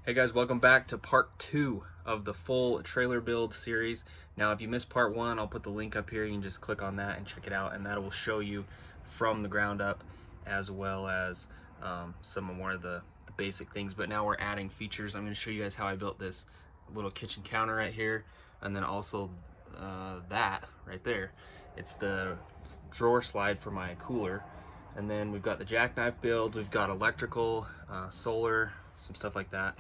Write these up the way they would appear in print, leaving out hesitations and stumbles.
Hey guys, welcome back to part 2 of the full trailer build series. Now if you missed part 1, I'll put the link up here. You can just click on that and check it out, and that will show you from the ground up as well as some more of the basic things. But now we're adding features. I'm going to show you guys how I built this little kitchen counter right here, and then also that right there. It's the drawer slide for my cooler. And then we've got the Jackknife build, we've got electrical, solar, some stuff like that.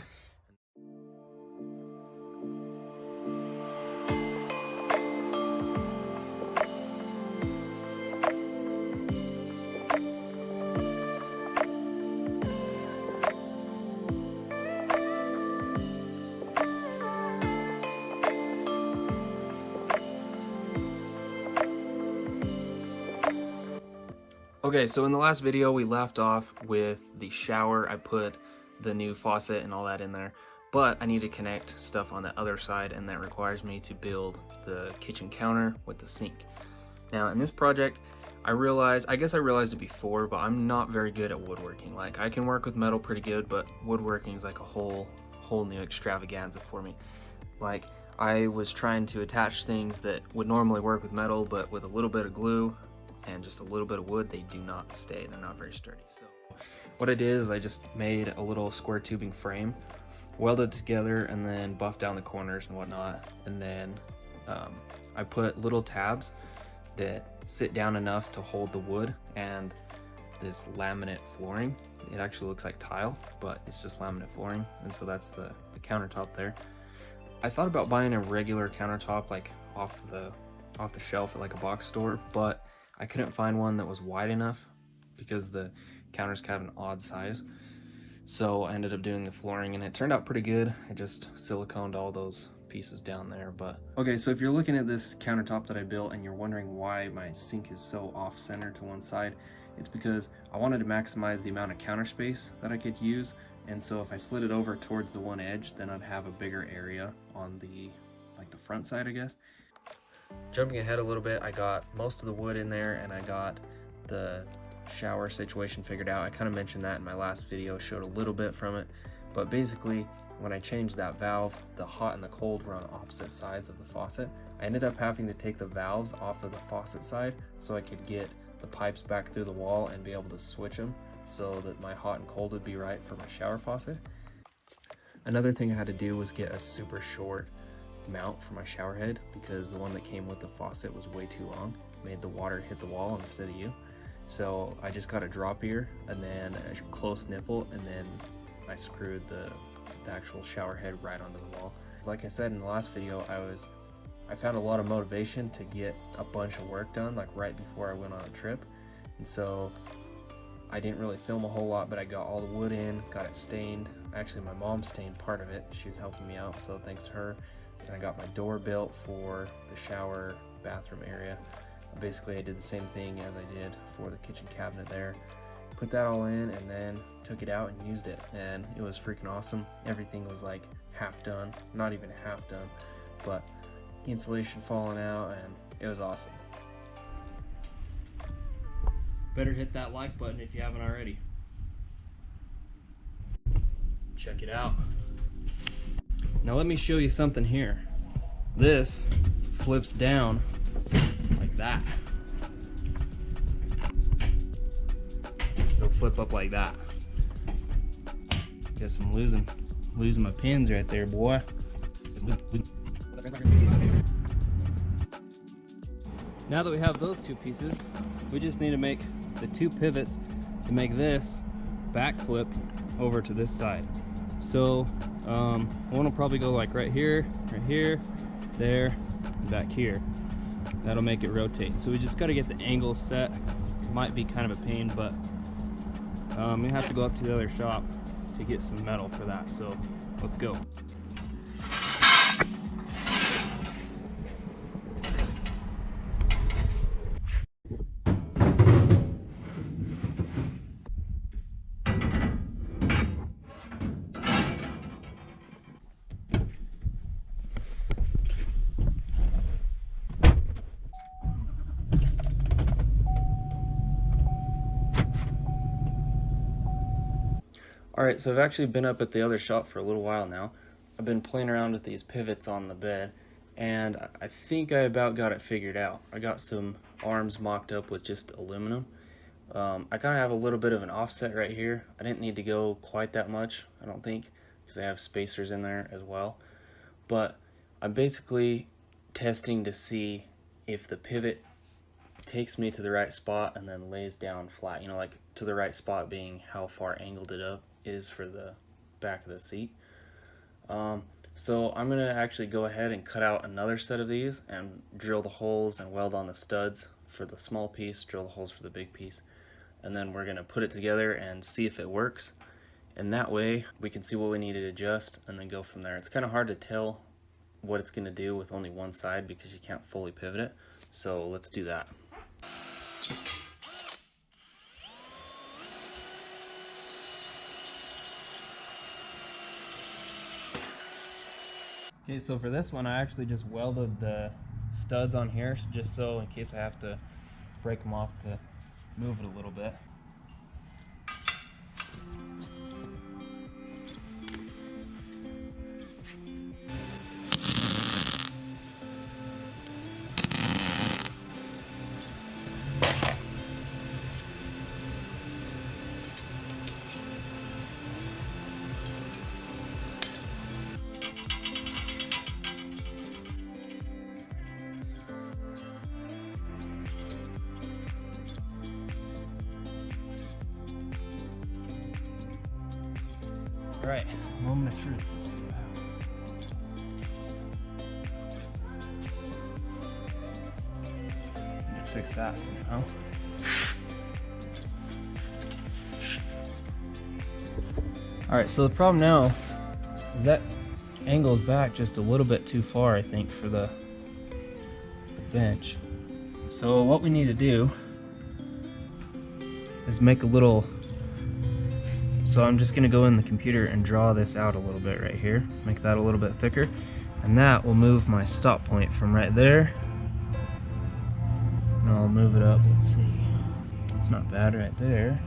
Okay, so in the last video we left off with the shower. I put the new faucet and all that in there, but I need to connect stuff on the other side, and that requires me to build the kitchen counter with the sink. Now in this project, I guess I realized it before, but I'm not very good at woodworking. Like, I can work with metal pretty good, but woodworking is like a whole new extravaganza for me. Like, I was trying to attach things that would normally work with metal, but with a little bit of glue and just a little bit of wood, they do not stay. They're not very sturdy. So what I did is I just made a little square tubing frame, welded it together, and then buffed down the corners and whatnot. And then I put little tabs that sit down enough to hold the wood and this laminate flooring. It actually looks like tile, but it's just laminate flooring. And so that's the countertop there. I thought about buying a regular countertop, like off the shelf at like a box store, but I couldn't find one that was wide enough because the counter's kind of an odd size. So I ended up doing the flooring, and it turned out pretty good. I just siliconed all those pieces down there. But okay, so if you're looking at this countertop that I built and you're wondering why my sink is so off-center to one side, it's because I wanted to maximize the amount of counter space that I could use. And so if I slid it over towards the one edge, then I'd have a bigger area on the front side, I guess. Jumping ahead a little bit, I got most of the wood in there, and I got the shower situation figured out. I kind of mentioned that in my last video, showed a little bit from it, but basically when I changed that valve, the hot and the cold were on opposite sides of the faucet. I ended up having to take the valves off of the faucet side so I could get the pipes back through the wall and be able to switch them so that my hot and cold would be right for my shower faucet. Another thing I had to do was get a super short mount for my shower head, because the one that came with the faucet was way too long, made the water hit the wall instead of you. So I just got a drop ear and then a close nipple, and then I screwed the actual shower head right onto the wall. Like I said in the last video, I found a lot of motivation to get a bunch of work done, like right before I went on a trip. And so I didn't really film a whole lot, but I got all the wood in, got it stained. Actually, my mom stained part of it. She was helping me out, so thanks to her. And I got my door built for the shower bathroom area. Basically, I did the same thing as I did for the kitchen cabinet there. Put that all in, and then took it out and used it, and it was freaking awesome. Everything was like half done, not even half done, but insulation falling out, and it was awesome. Better hit that like button if you haven't already. Check it out. Now let me show you something here. This flips down like that. It'll flip up like that. Guess I'm losing my pins right there, boy. Now that we have those two pieces, we just need to make the two pivots to make this backflip over to this side. So one will probably go like right here, there, and back here. That'll make it rotate. So we just got to get the angle set. Might be kind of a pain, but we have to go up to the other shop to get some metal for that. So let's go. Alright, so I've actually been up at the other shop for a little while now. I've been playing around with these pivots on the bed, and I think I about got it figured out. I got some arms mocked up with just aluminum. I kind of have a little bit of an offset right here. I didn't need to go quite that much, I don't think, because I have spacers in there as well. But I'm basically testing to see if the pivot takes me to the right spot and then lays down flat, you know, like to the right spot being how far angled it up is for the back of the seat. So I'm gonna actually go ahead and cut out another set of these and drill the holes and weld on the studs for the small piece, drill the holes for the big piece, and then we're gonna put it together and see if it works. And that way we can see what we need to adjust and then go from there. It's kind of hard to tell what it's gonna do with only one side because you can't fully pivot it. So let's do that. Okay, so for this one I actually just welded the studs on here just so in case I have to break them off to move it a little bit. All right, moment of truth. Let's see what happens. I'm gonna fix that somehow. All right, so the problem now is that angles back just a little bit too far, I think, for the bench. So what we need to do is make a little. So I'm just gonna go in the computer and draw this out a little bit right here, make that a little bit thicker, and that will move my stop point from right there. And I'll move it up, let's see, it's not bad right there.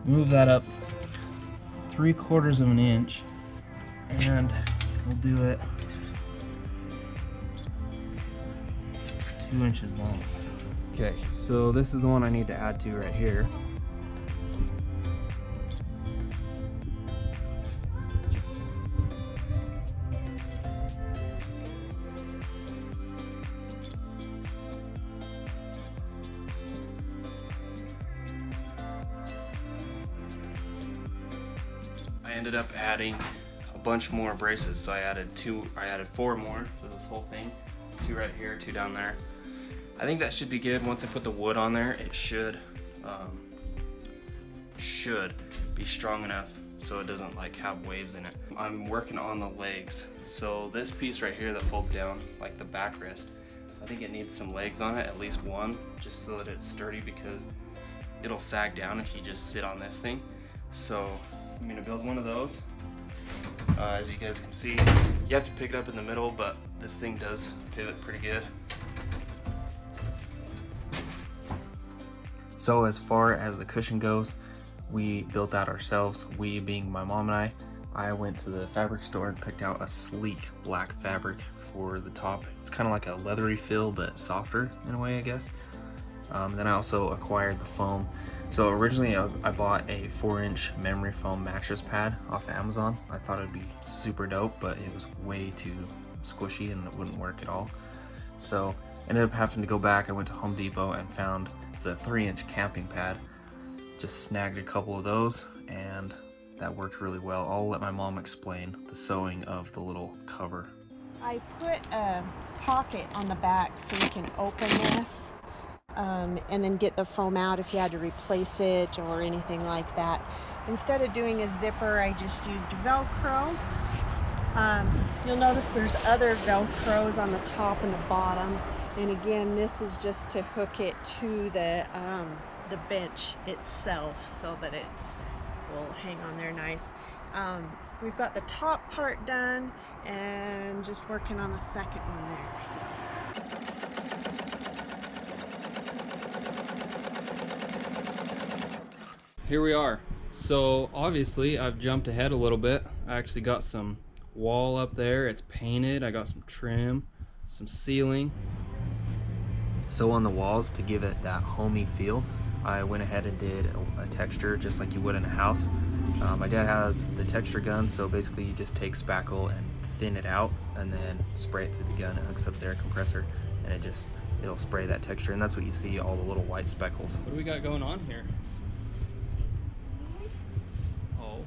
Move that up 3/4 of an inch, and we'll do it 2 inches long. Okay, so this is the one I need to add to right here. I ended up adding a bunch more braces, so I added 4 more for this whole thing. 2 right here, 2 down there. I think that should be good. Once I put the wood on there, it should be strong enough so it doesn't like have waves in it. I'm working on the legs. So this piece right here that folds down, like the backrest, I think it needs some legs on it, at least one, just so that it's sturdy because it'll sag down if you just sit on this thing. So I'm gonna build one of those. As you guys can see, you have to pick it up in the middle, but this thing does pivot pretty good. So as far as the cushion goes, we built that ourselves. We being my mom and I went to the fabric store and picked out a sleek black fabric for the top. It's kind of like a leathery feel, but softer in a way, I guess. Then I also acquired the foam. So originally I bought a 4-inch memory foam mattress pad off of Amazon. I thought it'd be super dope, but it was way too squishy and it wouldn't work at all. So I ended up having to go back. I went to Home Depot and found it's a 3-inch camping pad. Just snagged a couple of those and that worked really well. I'll let my mom explain the sewing of the little cover. I put a pocket on the back so you can open this and then get the foam out if you had to replace it or anything like that. Instead of doing a zipper, I just used Velcro. You'll notice there's other Velcros on the top and the bottom. And again, this is just to hook it to the bench itself so that it will hang on there nice. We've got the top part done and just working on the second one there. So. Here we are. So obviously I've jumped ahead a little bit. I actually got some wall up there. It's painted. I got some trim, some ceiling. So on the walls, to give it that homey feel, I went ahead and did a texture just like you would in a house. My dad has the texture gun, so basically you just take spackle and thin it out and then spray it through the gun. It hooks up the air compressor and it'll spray that texture, and that's what you see, all the little white speckles. What do we got going on here? Oh.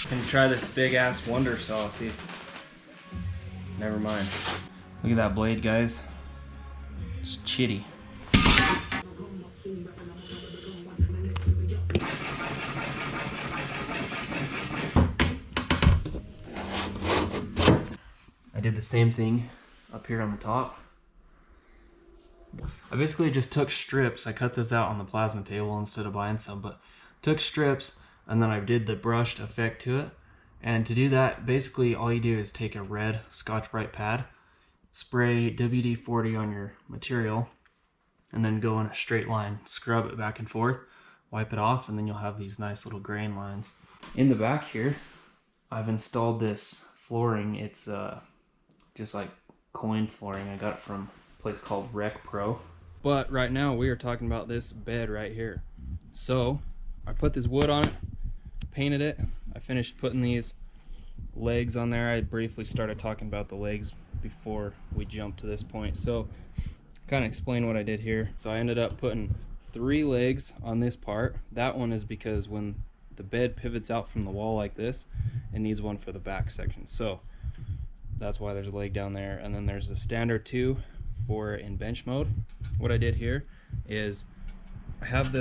Gonna try this big ass Wonder Saw, see. Never mind. Look at that blade, guys. It's chitty. I did the same thing up here on the top. I basically just took strips. I cut this out on the plasma table instead of buying some, but took strips and then I did the brushed effect to it. And to do that, basically all you do is take a red Scotch-Brite pad, spray WD-40 on your material, and then go in a straight line, scrub it back and forth, wipe it off, and then you'll have these nice little grain lines. In the back here, I've installed this flooring. It's just like coin flooring. I got it from a place called Rec Pro. But right now we are talking about this bed right here. So I put this wood on it, painted it. I finished putting these legs on there. I briefly started talking about the legs before we jumped to this point. So kind of explain what I did here. So I ended up putting 3 legs on this part. That one is because when the bed pivots out from the wall like this, it needs one for the back section. So that's why there's a leg down there. And then there's a standard 2 for in bench mode. What I did here is I have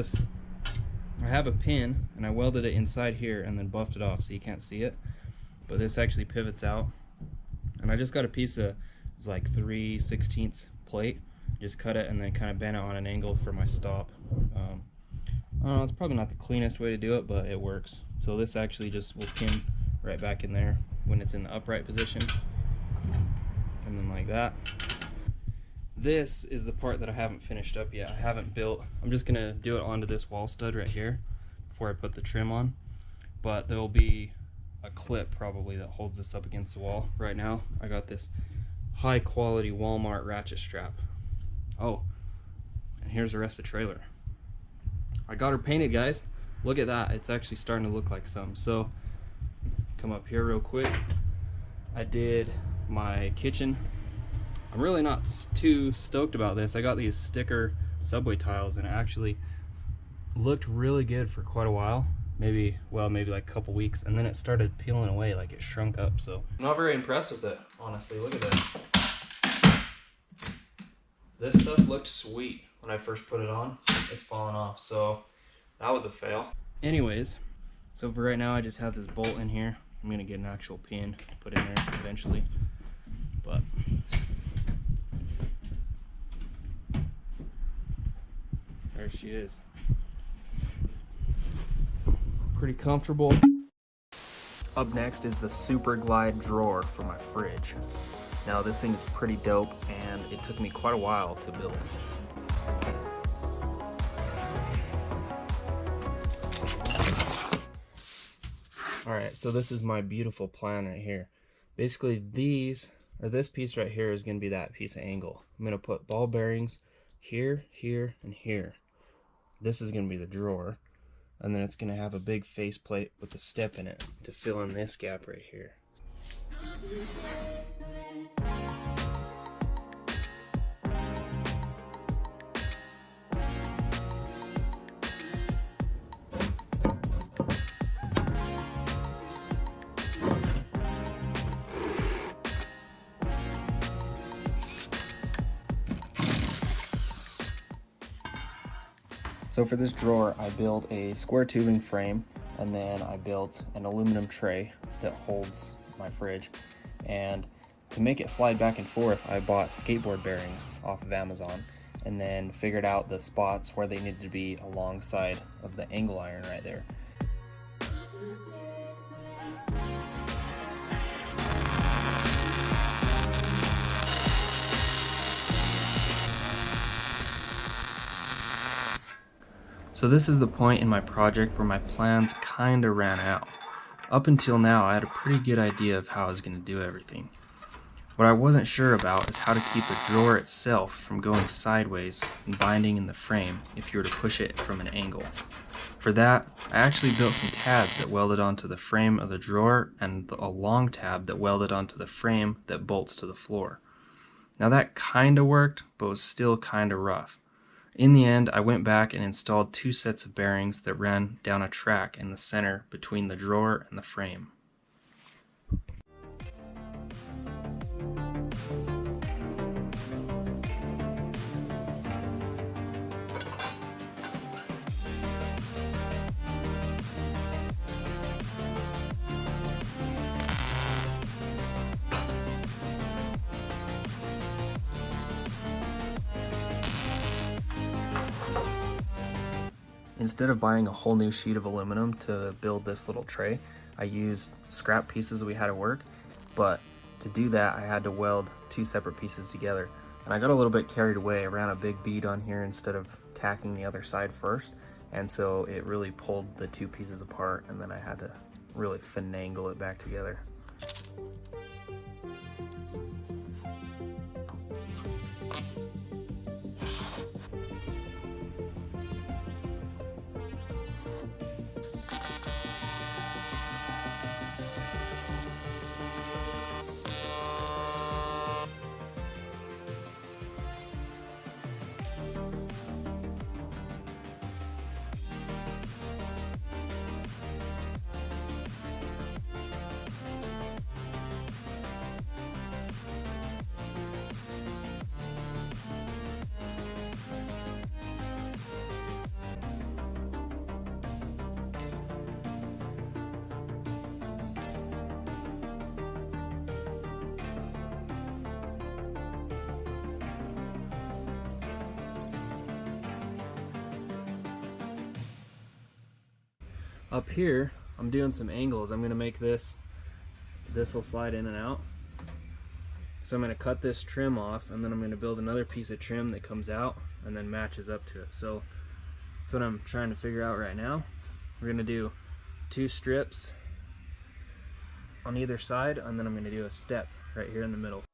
a pin and I welded it inside here and then buffed it off so you can't see it, but this actually pivots out, and I just got a piece of, it's like 3/16 plate, just cut it and then kind of bent it on an angle for my stop. I don't know, it's probably not the cleanest way to do it, but it works. So this actually just will pin right back in there when it's in the upright position, and then like that. This is the part that I haven't finished up yet. I haven't built. I'm just gonna do it onto this wall stud right here before I put the trim on, but there will be a clip probably that holds this up against the wall. Right now I got this high quality Walmart ratchet strap. Oh, and here's the rest of the trailer. I got her painted, guys. Look at that. It's actually starting to look like some. So come up here real quick. I did my kitchen. I'm really not too stoked about this. I got these sticker subway tiles and it actually looked really good for quite a while. Maybe like a couple weeks, and then it started peeling away, like it shrunk up. So I'm not very impressed with it, honestly. Look at this. This stuff looked sweet when I first put it on. It's falling off, so that was a fail. Anyways, so for right now I just have this bolt in here. I'm gonna get an actual pin to put in there eventually, but there she is. Pretty comfortable. Up next is the Superglide drawer for my fridge. Now this thing is pretty dope and it took me quite a while to build. Alright, so this is my beautiful plan right here. Basically this piece right here is going to be that piece of angle. I'm going to put ball bearings here, here, and here. This is going to be the drawer, and then it's going to have a big face plate with a step in it to fill in this gap right here. So for this drawer, I built a square tubing frame, and then I built an aluminum tray that holds my fridge. And to make it slide back and forth, I bought skateboard bearings off of Amazon and then figured out the spots where they needed to be alongside of the angle iron right there. So this is the point in my project where my plans kinda ran out. Up until now, I had a pretty good idea of how I was going to do everything. What I wasn't sure about is how to keep the drawer itself from going sideways and binding in the frame if you were to push it from an angle. For that, I actually built some tabs that welded onto the frame of the drawer and a long tab that welded onto the frame that bolts to the floor. Now that kinda worked, but was still kinda rough. In the end, I went back and installed 2 sets of bearings that ran down a track in the center between the drawer and the frame. Instead of buying a whole new sheet of aluminum to build this little tray, I used scrap pieces we had at work, but to do that I had to weld 2 separate pieces together. And I got a little bit carried away. I ran a big bead on here instead of tacking the other side first, and so it really pulled the 2 pieces apart, and then I had to really finagle it back together. Up here, I'm doing some angles. I'm gonna make this will slide in and out. So I'm gonna cut this trim off, and then I'm gonna build another piece of trim that comes out and then matches up to it. So that's what I'm trying to figure out right now. We're gonna do 2 strips on either side, and then I'm gonna do a step right here in the middle.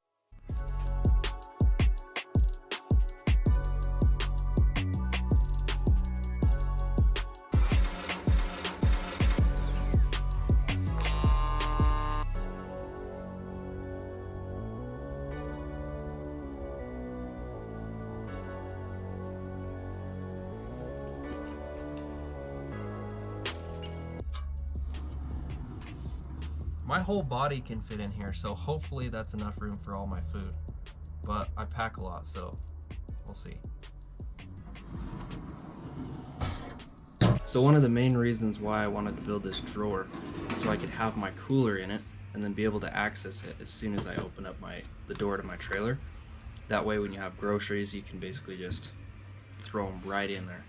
My whole body can fit in here, so hopefully that's enough room for all my food. But I pack a lot, so we'll see. So one of the main reasons why I wanted to build this drawer is so I could have my cooler in it and then be able to access it as soon as I open up the door to my trailer. That way when you have groceries, you can basically just throw them right in there.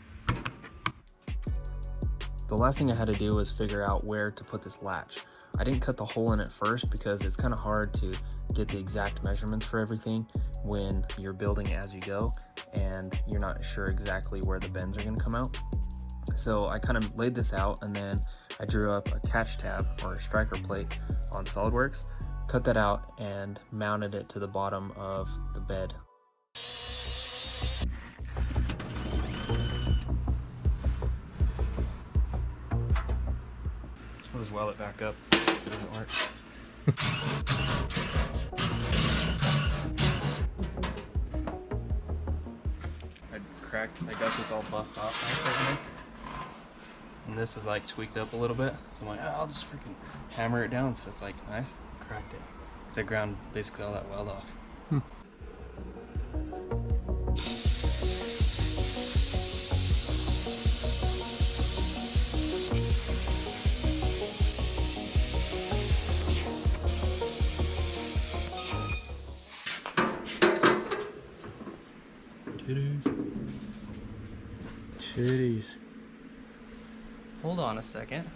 The last thing I had to do was figure out where to put this latch. I didn't cut the hole in it first because it's kind of hard to get the exact measurements for everything when you're building it as you go and you're not sure exactly where the bends are going to come out. So I kind of laid this out, and then I drew up a catch tab or a striker plate on SolidWorks, cut that out, and mounted it to the bottom of the bed. I'll just weld it back up. It doesn't work. I got this all buffed off, and this is like tweaked up a little bit. So I'm like, oh, I'll just freaking hammer it down so it's like nice. Cracked it. So I ground basically all that weld off. Titties. Titties. Hold on a second.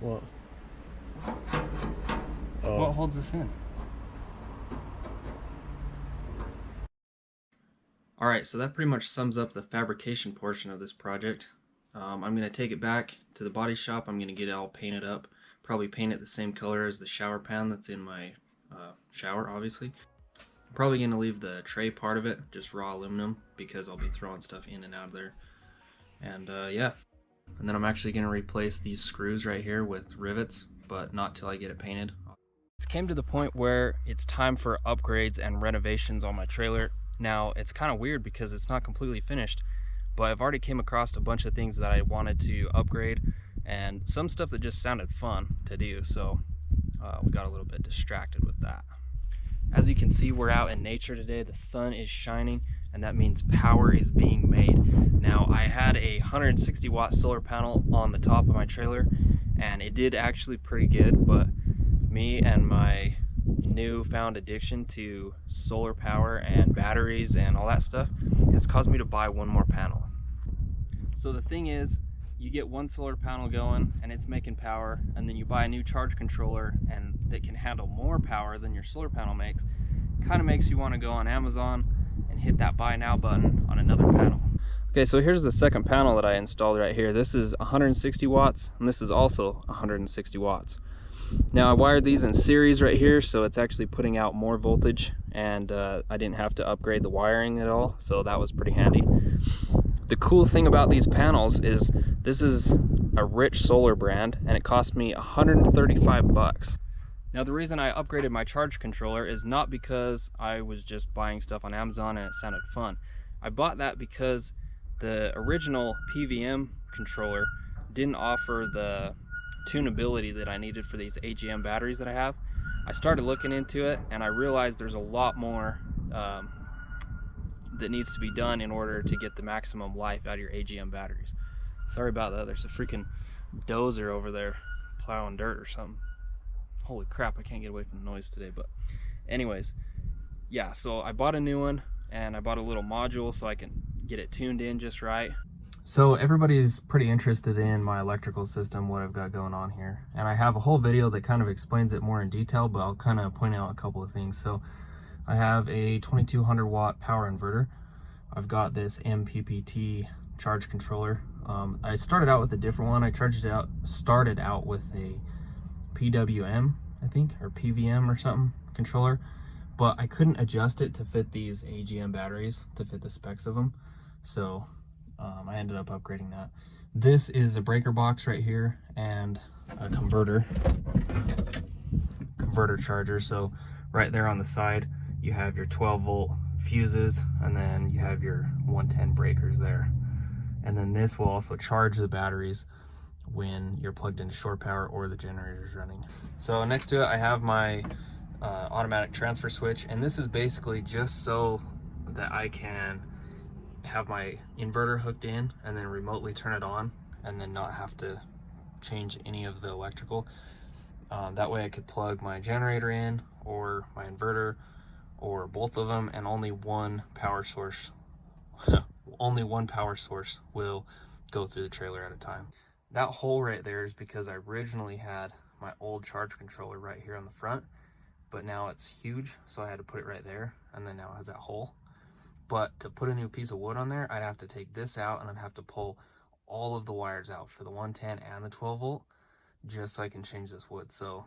What? Oh. What holds this in? Alright, so that pretty much sums up the fabrication portion of this project. I'm going to take it back to the body shop. I'm going to get it all painted up. Probably paint it the same color as the shower pan that's in my shower, obviously. I'm probably going to leave the tray part of it, just raw aluminum, because I'll be throwing stuff in and out of there. And yeah. And then I'm actually going to replace these screws right here with rivets, but not till I get it painted. It's came to the point where it's time for upgrades and renovations on my trailer. Now, it's kind of weird because it's not completely finished, but I've already came across a bunch of things that I wanted to upgrade and some stuff that just sounded fun to do, so we got a little bit distracted with that. As you can see, we're out in nature today. The sun is shining, and that means power is being made. Now, I had a 160 watt solar panel on the top of my trailer, and it did actually pretty good, but me and my newfound addiction to solar power and batteries and all that stuff has caused me to buy one more panel. So the thing is, you get one solar panel going and it's making power, and then you buy a new charge controller and that can handle more power than your solar panel makes. Kind of makes you want to go on Amazon and hit that buy now button on another panel. Okay, so here's the second panel that I installed right here. This is 160 watts and this is also 160 watts. Now I wired these in series right here, so it's actually putting out more voltage, and I didn't have to upgrade the wiring at all, so that was pretty handy. The cool thing about these panels is this is a Rich Solar brand, and it cost me 135 bucks. Now the reason I upgraded my charge controller is not because I was just buying stuff on Amazon and it sounded fun. I bought that because the original PVM controller didn't offer the tunability that I needed for these AGM batteries that I have. I started looking into it and I realized there's a lot more that needs to be done in order to get the maximum life out of your AGM batteries. Sorry about that, there's a freaking dozer over there plowing dirt or something. Holy crap, I can't get away from the noise today. But anyways, yeah, so I bought a new one and I bought a little module so I can get it tuned in just right. So everybody's pretty interested in my electrical system, what I've got going on here. And I have a whole video that kind of explains it more in detail, but I'll kind of point out a couple of things. So I have a 2200 watt power inverter. I've got this MPPT charge controller. I started out with a different one. I started out with a PWM, I think, or PVM or something controller, but I couldn't adjust it to fit these AGM batteries, to fit the specs of them. So I ended up upgrading that. This is a breaker box right here and a converter charger. So right there on the side, you have your 12 volt fuses, and then you have your 110 breakers there. And then this will also charge the batteries when you're plugged into shore power or the generator's running. So next to it, I have my automatic transfer switch, and this is basically just so that I can have my inverter hooked in and then remotely turn it on and then not have to change any of the electrical. That way I could plug my generator in or my inverter or both of them, and only one power source will go through the trailer at a time. That hole right there is because I originally had my old charge controller right here on the front, but now it's huge, so I had to put it right there, and then now it has that hole. But to put a new piece of wood on there, I'd have to take this out and I'd have to pull all of the wires out for the 110 and the 12 volt just so I can change this wood. So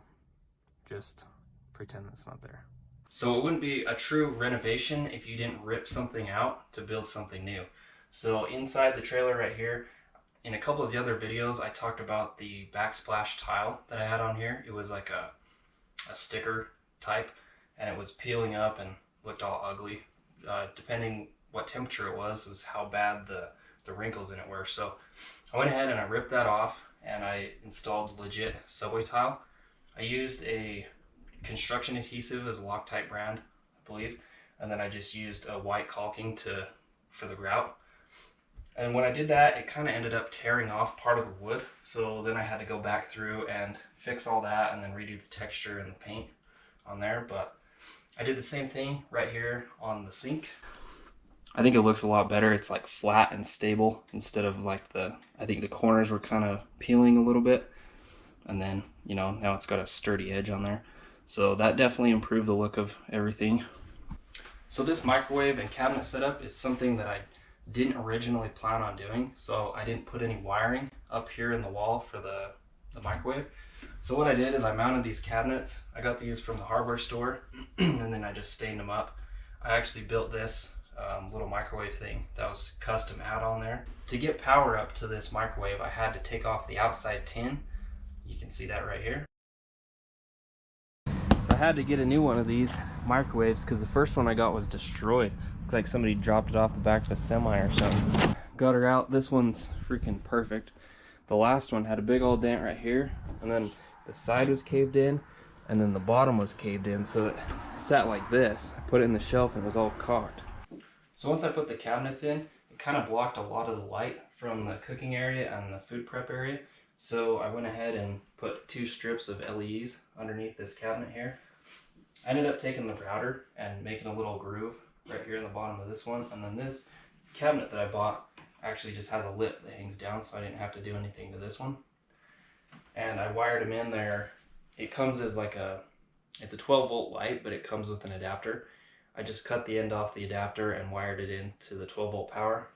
just pretend that's not there. So it wouldn't be a true renovation if you didn't rip something out to build something new. So inside the trailer right here, in a couple of the other videos, I talked about the Backsplash Tile that I had on here. It was like a sticker type, and it was peeling up and looked all ugly. Depending what temperature it was how bad the wrinkles in it were. So I went ahead and I ripped that off and I installed legit subway tile. I used a construction adhesive as a Loctite brand, I believe, and then I just used a white caulking for the grout. And when I did that, it kind of ended up tearing off part of the wood, so then I had to go back through and fix all that and then redo the texture and the paint on there. But I did the same thing right here on the sink. I think it looks a lot better. It's like flat and stable instead of like I think the corners were kind of peeling a little bit. And then, you know, now it's got a sturdy edge on there. So that definitely improved the look of everything. So this microwave and cabinet setup is something that I didn't originally plan on doing. So I didn't put any wiring up here in the wall for the microwave. So what I did is I mounted these cabinets. I got these from the hardware store and then I just stained them up. I actually built this little microwave thing that was custom add on there. To get power up to this microwave, I had to take off the outside tin. You can see that right here. So I had to get a new one of these microwaves because the first one I got was destroyed. Looks like somebody dropped it off the back of a semi or something. Got her out. This one's freaking perfect. The last one had a big old dent right here, and then the side was caved in, and then the bottom was caved in, so it sat like this. I put it in the shelf and it was all cocked. So once I put the cabinets in, it kind of blocked a lot of the light from the cooking area and the food prep area. So I went ahead and put 2 strips of LEDs underneath this cabinet here. I ended up taking the router and making a little groove right here in the bottom of this one. And then this cabinet that I bought actually just has a lip that hangs down, so I didn't have to do anything to this one. And I wired them in there. It comes as like it's a 12-volt light, but it comes with an adapter. I just cut the end off the adapter and wired it into the 12-volt power.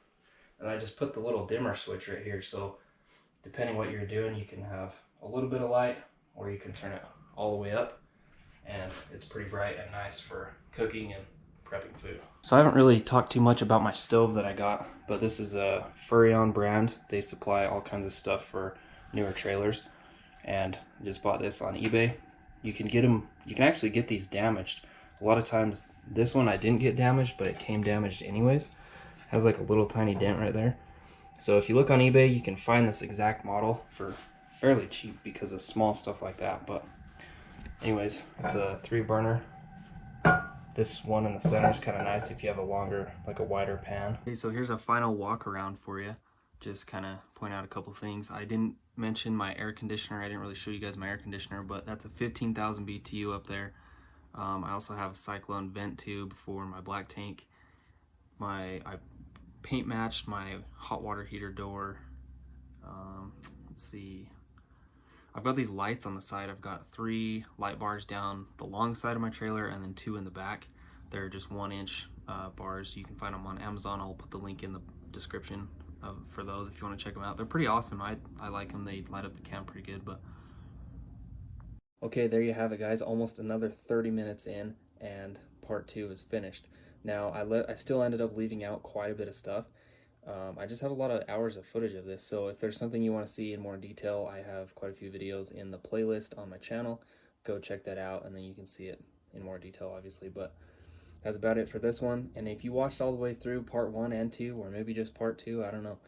And I just put the little dimmer switch right here, so depending what you're doing, you can have a little bit of light or you can turn it all the way up, and it's pretty bright and nice for cooking and prepping food. So I haven't really talked too much about my stove that I got, but this is a Furrion brand. They supply all kinds of stuff for newer trailers, and I just bought this on eBay. You can get them, you can actually get these damaged. A lot of times this one I didn't get damaged, but it came damaged anyways. It has like a little tiny dent right there. So if you look on eBay, you can find this exact model for fairly cheap because of small stuff like that. But anyways, it's a 3-burner. This one in the center is kind of nice if you have a longer, like a wider pan. Okay, so here's a final walk around for you. Just kind of point out a couple things. I didn't mention my air conditioner. I didn't really show you guys my air conditioner, but that's a 15,000 BTU up there. I also have a Cyclone vent tube for my black tank. I paint matched my hot water heater door. Let's see, I've got these lights on the side. I've got 3 light bars down the long side of my trailer and then 2 in the back. They're just 1-inch bars. You can find them on Amazon. I'll put the link in the description for those if you want to check them out. They're pretty awesome. I like them. They light up the camp pretty good. But okay, there you have it, guys. Almost another 30 minutes in and part 2 is finished. Now, I still ended up leaving out quite a bit of stuff. I just have a lot of hours of footage of this, so if there's something you want to see in more detail, I have quite a few videos in the playlist on my channel. Go check that out, and then you can see it in more detail, obviously. But that's about it for this one. And if you watched all the way through part 1 and 2, or maybe just part 2, I don't know,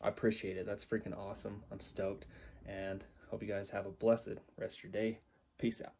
I appreciate it. That's freaking awesome. I'm stoked, and hope you guys have a blessed rest of your day. Peace out.